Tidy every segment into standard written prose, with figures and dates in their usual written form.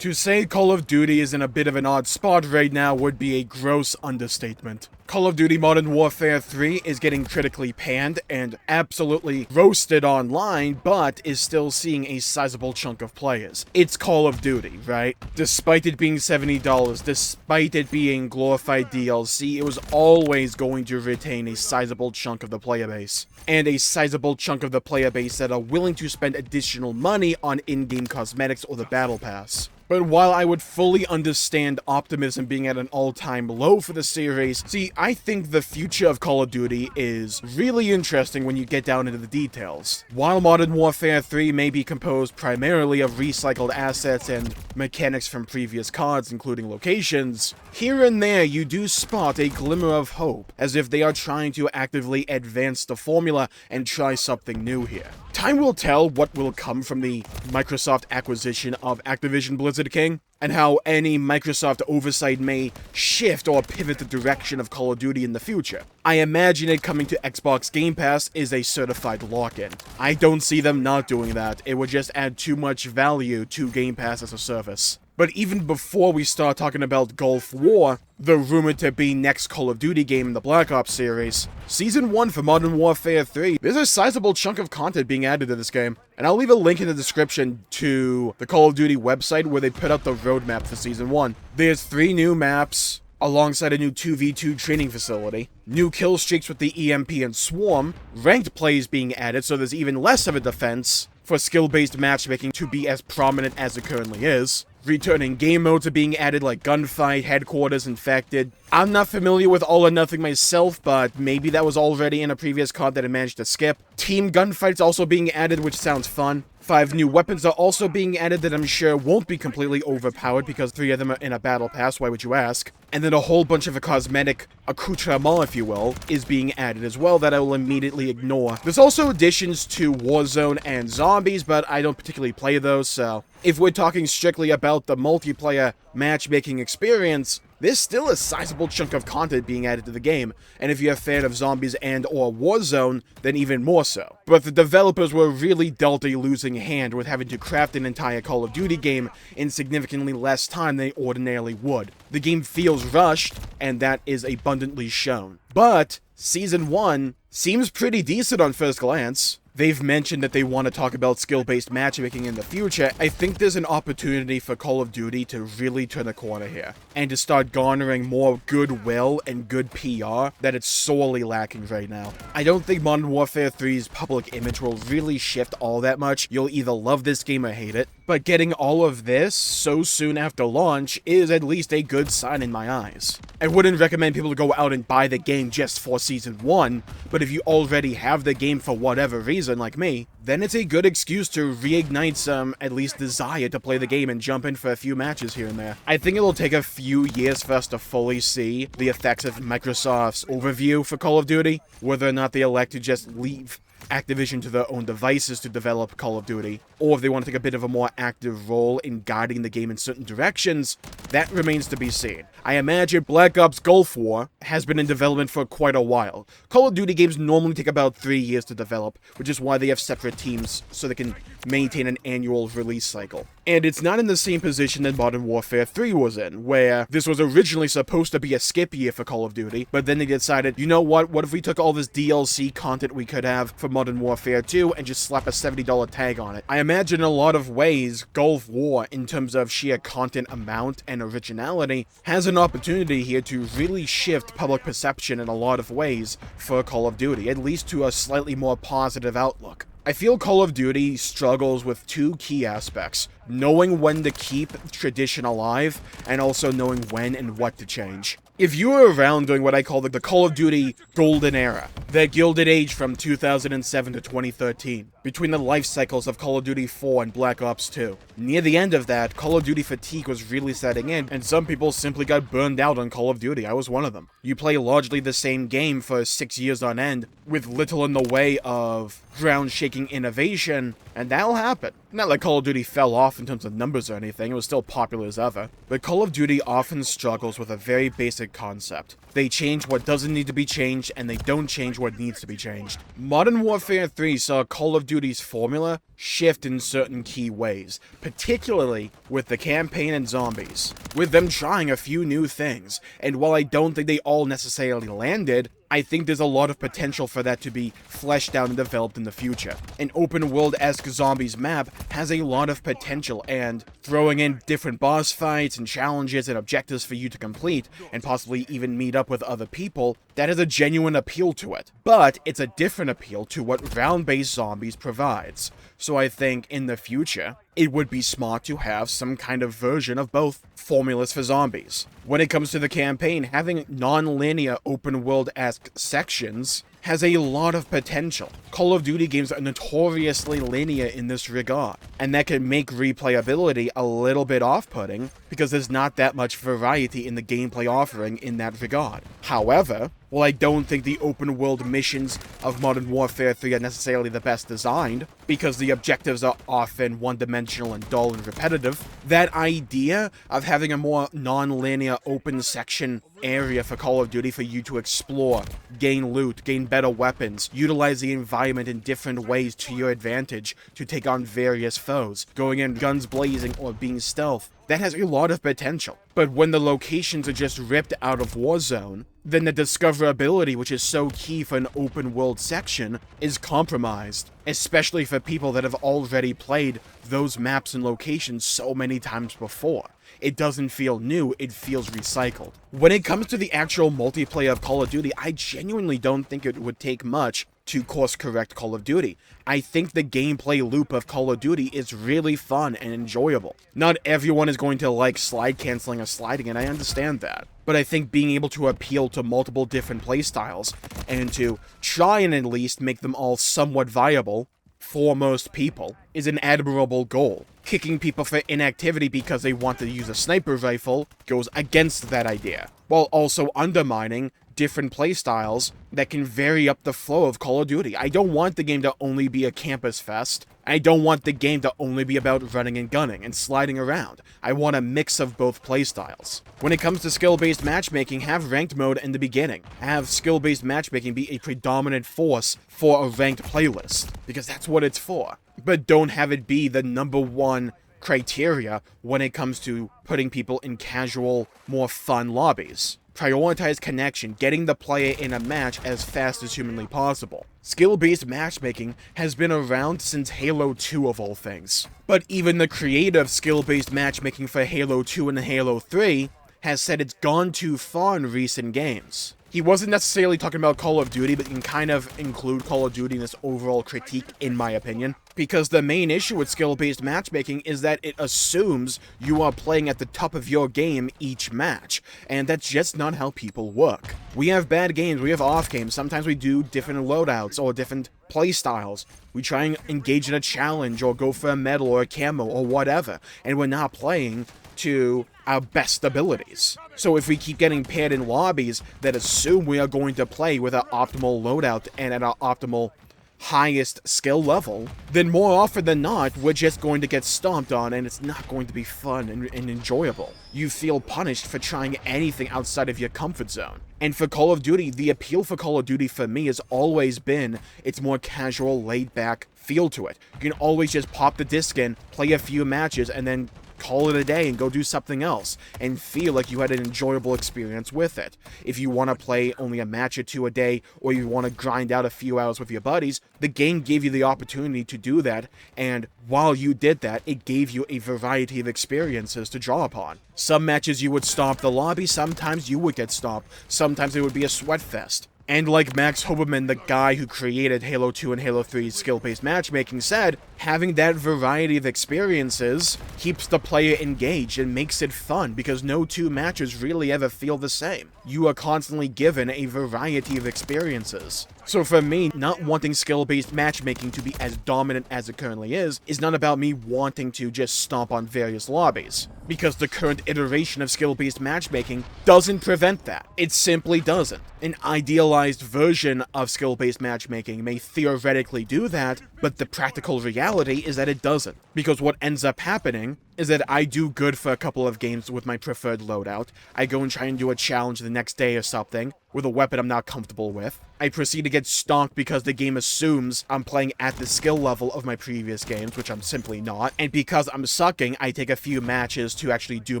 To say Call of Duty is in a bit of an odd spot right now would be a gross understatement. Call of Duty Modern Warfare 3 is getting critically panned and absolutely roasted online, but is still seeing a sizable chunk of players. It's Call of Duty, right? Despite it being $70, despite it being glorified DLC, it was always going to retain a sizable chunk of the player base. And a sizable chunk of the player base that are willing to spend additional money on in-game cosmetics or the Battle Pass. But while I would fully understand optimism being at an all-time low for the series, see, I think the future of Call of Duty is really interesting when you get down into the details. While Modern Warfare 3 may be composed primarily of recycled assets and mechanics from previous CODs, including locations, here and there you do spot a glimmer of hope, as if they are trying to actively advance the formula and try something new here. Time will tell what will come from the Microsoft acquisition of Activision Blizzard King, and how any Microsoft oversight may shift or pivot the direction of Call of Duty in the future. I imagine it coming to Xbox Game Pass is a certified lock-in. I don't see them not doing that. It would just add too much value to Game Pass as a service. But even before we start talking about Gulf War, the rumored to be next Call of Duty game in the Black Ops series, Season 1 for Modern Warfare 3, there's a sizable chunk of content being added to this game. And I'll leave a link in the description to the Call of Duty website where they put out the roadmap for Season 1. There's 3 new maps, alongside a new 2v2 training facility, new kill streaks with the EMP and Swarm, ranked plays being added so there's even less of a defense for skill-based matchmaking to be as prominent as it currently is. Returning game modes are being added like Gunfight, Headquarters, Infected. I'm not familiar with All or Nothing myself, but maybe that was already in a previous COD that I managed to skip. Team Gunfight's also being added, which sounds fun. 5 new weapons are also being added that I'm sure won't be completely overpowered because 3 of them are in a battle pass, why would you ask? And then a whole bunch of a cosmetic accoutrement, if you will, is being added as well that I will immediately ignore. There's also additions to Warzone and Zombies, but I don't particularly play those, so if we're talking strictly about the multiplayer matchmaking experience, there's still a sizable chunk of content being added to the game, and if you're a fan of Zombies and or Warzone, then even more so. But the developers were really dealt a losing hand with having to craft an entire Call of Duty game in significantly less time than they ordinarily would. The game feels rushed, and that is abundantly shown. But Season 1 seems pretty decent on first glance. They've mentioned that they want to talk about skill-based matchmaking in the future. I think there's an opportunity for Call of Duty to really turn a corner here, and to start garnering more goodwill and good PR that it's sorely lacking right now. I don't think Modern Warfare 3's public image will really shift all that much. You'll either love this game or hate it, but getting all of this so soon after launch is at least a good sign in my eyes. I wouldn't recommend people to go out and buy the game just for Season 1, but if you already have the game for whatever reason, like me, then it's a good excuse to reignite some, at least, desire to play the game and jump in for a few matches here and there. I think it'll take a few years for us to fully see the effects of Microsoft's overview for Call of Duty, whether or not they elect to just leave Activision to their own devices to develop Call of Duty, or if they want to take a bit of a more active role in guiding the game in certain directions. That remains to be seen. I imagine Black Ops Gulf War has been in development for quite a while. Call of Duty games normally take about 3 years to develop, which is why they have separate teams so they can maintain an annual release cycle. And it's not in the same position that Modern Warfare 3 was in, where this was originally supposed to be a skip year for Call of Duty, but then they decided, you know what if we took all this DLC content we could have for Modern Warfare 2 and just slap a $70 tag on it. I imagine in a lot of ways, Gulf War, in terms of sheer content amount and originality, has an opportunity here to really shift public perception in a lot of ways for Call of Duty, at least to a slightly more positive outlook. I feel Call of Duty struggles with 2 key aspects: knowing when to keep tradition alive, and also knowing when and what to change. If you were around during what I call the Call of Duty Golden Era, the Gilded Age from 2007 to 2013, between the life cycles of Call of Duty 4 and Black Ops 2, near the end of that, Call of Duty fatigue was really setting in, and some people simply got burned out on Call of Duty. I was one of them. You play largely the same game for 6 years on end, with little in the way of ground-shaking innovation, and that'll happen. Not like Call of Duty fell off in terms of numbers or anything, it was still popular as ever. But Call of Duty often struggles with a very basic concept. They change what doesn't need to be changed, and they don't change what needs to be changed. Modern Warfare 3 saw Call of Duty's formula shift in certain key ways, particularly with the campaign and zombies, with them trying a few new things, and while I don't think they all necessarily landed, I think there's a lot of potential for that to be fleshed out and developed in the future. An open world-esque zombies map has a lot of potential, and throwing in different boss fights and challenges and objectives for you to complete, and possibly even meet up with other people, that has a genuine appeal to it. But it's a different appeal to what round-based zombies provides. So I think in the future, it would be smart to have some kind of version of both formulas for zombies. When it comes to the campaign, having non-linear open-world-esque sections has a lot of potential. Call of Duty games are notoriously linear in this regard, and that can make replayability a little bit off-putting because there's not that much variety in the gameplay offering in that regard. However, while I don't think the open-world missions of Modern Warfare 3 are necessarily the best designed, because the objectives are often one-dimensional and dull and repetitive, that idea of having a more non-linear open section area for Call of Duty for you to explore, gain loot, gain better weapons, utilize the environment in different ways to your advantage to take on various foes, going in guns blazing or being stealth, that has a lot of potential. But when the locations are just ripped out of Warzone, then the discoverability, which is so key for an open world section, is compromised, especially for people that have already played those maps and locations so many times before. It doesn't feel new, it feels recycled. When it comes to the actual multiplayer of Call of Duty, I genuinely don't think it would take much to course correct Call of Duty. I think the gameplay loop of Call of Duty is really fun and enjoyable. Not everyone is going to like slide canceling or sliding, and I understand that. But I think being able to appeal to multiple different playstyles, and to try and at least make them all somewhat viable for most people, is an admirable goal. Kicking people for inactivity because they want to use a sniper rifle goes against that idea, while also undermining different playstyles that can vary up the flow of Call of Duty. I don't want the game to only be a campus fest. I don't want the game to only be about running and gunning and sliding around. I want a mix of both playstyles. When it comes to skill-based matchmaking, have ranked mode in the beginning. Have skill-based matchmaking be a predominant force for a ranked playlist, because that's what it's for. But don't have it be the #1 criteria when it comes to putting people in casual, more fun lobbies. Prioritize connection, getting the player in a match as fast as humanly possible. Skill-based matchmaking has been around since Halo 2 of all things. But even the creator of skill-based matchmaking for Halo 2 and Halo 3 has said it's gone too far in recent games. He wasn't necessarily talking about Call of Duty, but you can kind of include Call of Duty in this overall critique, in my opinion. Because the main issue with skill-based matchmaking is that it assumes you are playing at the top of your game each match, and that's just not how people work. We have bad games, we have off games, sometimes we do different loadouts or different playstyles. We try and engage in a challenge or go for a medal or a camo or whatever, and we're not playing to our best abilities. So if we keep getting paired in lobbies that assume we are going to play with our optimal loadout and at our optimal highest skill level, then more often than not, we're just going to get stomped on and it's not going to be fun and enjoyable. You feel punished for trying anything outside of your comfort zone. And for Call of Duty, the appeal for Call of Duty for me has always been its more casual, laid-back feel to it. You can always just pop the disc in, play a few matches, and then call it a day and go do something else, and feel like you had an enjoyable experience with it. If you want to play only a match or two a day, or you want to grind out a few hours with your buddies, the game gave you the opportunity to do that, and while you did that, it gave you a variety of experiences to draw upon. Some matches you would stomp the lobby, sometimes you would get stomped, sometimes it would be a sweat fest. And like Max Hoberman, the guy who created Halo 2 and Halo 3's skill-based matchmaking, said, having that variety of experiences keeps the player engaged and makes it fun because no two matches really ever feel the same. You are constantly given a variety of experiences. So for me, not wanting skill-based matchmaking to be as dominant as it currently is not about me wanting to just stomp on various lobbies. Because the current iteration of skill-based matchmaking doesn't prevent that. It simply doesn't. An idealized version of skill-based matchmaking may theoretically do that, but the practical reality reality is that it doesn't. Because what ends up happening is that I do good for a couple of games with my preferred loadout. I go and try and do a challenge the next day or something with a weapon I'm not comfortable with. I proceed to get stonked because the game assumes I'm playing at the skill level of my previous games, which I'm simply not. And because I'm sucking, I take a few matches to actually do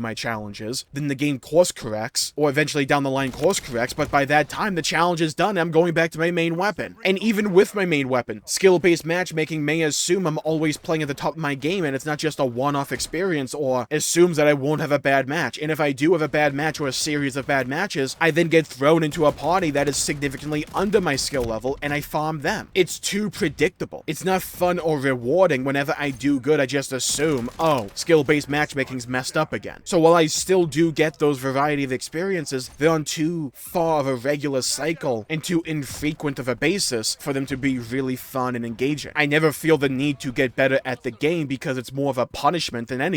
my challenges. Then the game course corrects, or eventually down the line course corrects, but by that time the challenge is done and I'm going back to my main weapon. And even with my main weapon, skill-based matchmaking may assume I'm always playing at the top of my game and it's not just a one-off experience, or assumes that I won't have a bad match. And if I do have a bad match or a series of bad matches, I then get thrown into a party that is significantly under my skill level and I farm them. It's too predictable. It's not fun or rewarding. Whenever I do good, I just assume, oh, skill-based matchmaking's messed up again. So while I still do get those variety of experiences, they're on too far of a regular cycle and too infrequent of a basis for them to be really fun and engaging. I never feel the need to get better at the game because it's more of a punishment than anything.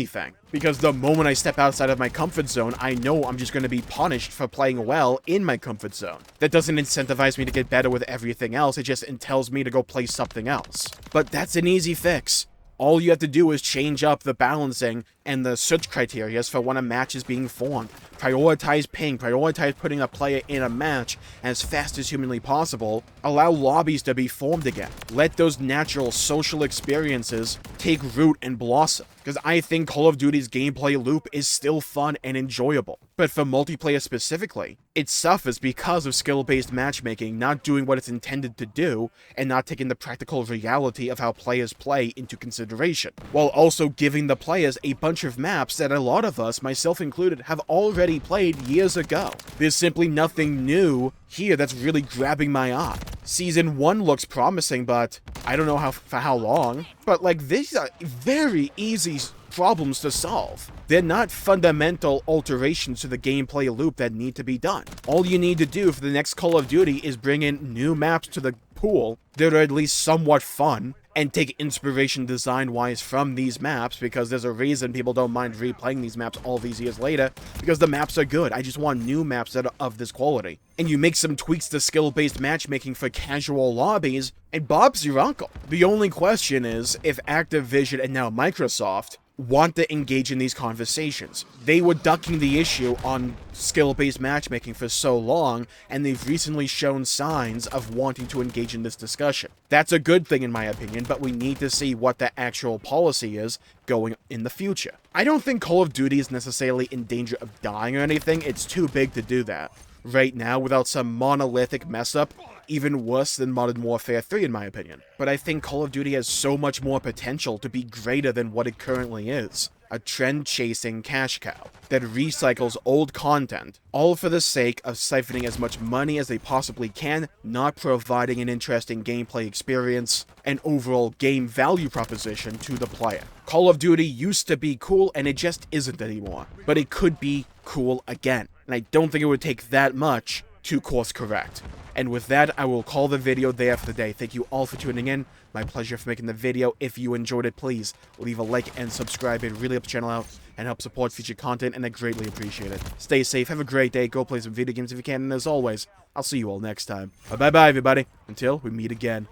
Because the moment I step outside of my comfort zone, I know I'm just going to be punished for playing well in my comfort zone. That doesn't incentivize me to get better with everything else, it just tells me to go play something else. But that's an easy fix. All you have to do is change up the balancing and the search criteria for when a match is being formed. Prioritize ping, prioritize putting a player in a match as fast as humanly possible. Allow lobbies to be formed again. Let those natural social experiences take root and blossom. Because I think Call of Duty's gameplay loop is still fun and enjoyable. But for multiplayer specifically, it suffers because of skill-based matchmaking not doing what it's intended to do and not taking the practical reality of how players play into consideration, while also giving the players a bunch of maps that a lot of us, myself included, have already played years ago. There's simply nothing new here that's really grabbing my eye. Season 1 looks promising, but I don't know for how long. But like, these are very easy problems to solve. They're not fundamental alterations to the gameplay loop that need to be done. All you need to do for the next Call of Duty is bring in new maps to the pool that are at least somewhat fun, and take inspiration design-wise from these maps, because there's a reason people don't mind replaying these maps all these years later, because the maps are good. I just want new maps that are of this quality. And you make some tweaks to skill-based matchmaking for casual lobbies, and Bob's your uncle. The only question is if Activision and now Microsoft want to engage in these conversations. They were ducking the issue on skill-based matchmaking for so long, and they've recently shown signs of wanting to engage in this discussion. That's a good thing in my opinion, but we need to see what the actual policy is going in the future. I don't think Call of Duty is necessarily in danger of dying or anything. It's too big to do that right now without some monolithic mess-up, even worse than Modern Warfare 3 in my opinion. But I think Call of Duty has so much more potential to be greater than what it currently is. A trend-chasing cash cow that recycles old content, all for the sake of siphoning as much money as they possibly can, not providing an interesting gameplay experience and overall game value proposition to the player. Call of Duty used to be cool, and it just isn't anymore. But it could be cool again, and I don't think it would take that much to course correct. And with that, I will call the video there for the day. Thank you all for tuning in. My pleasure for making the video. If you enjoyed it, please leave a like and subscribe. It really helps the channel out and helps support future content, and I greatly appreciate it. Stay safe, have a great day, go play some video games if you can, and as always, I'll see you all next time. Bye-bye, everybody, until we meet again.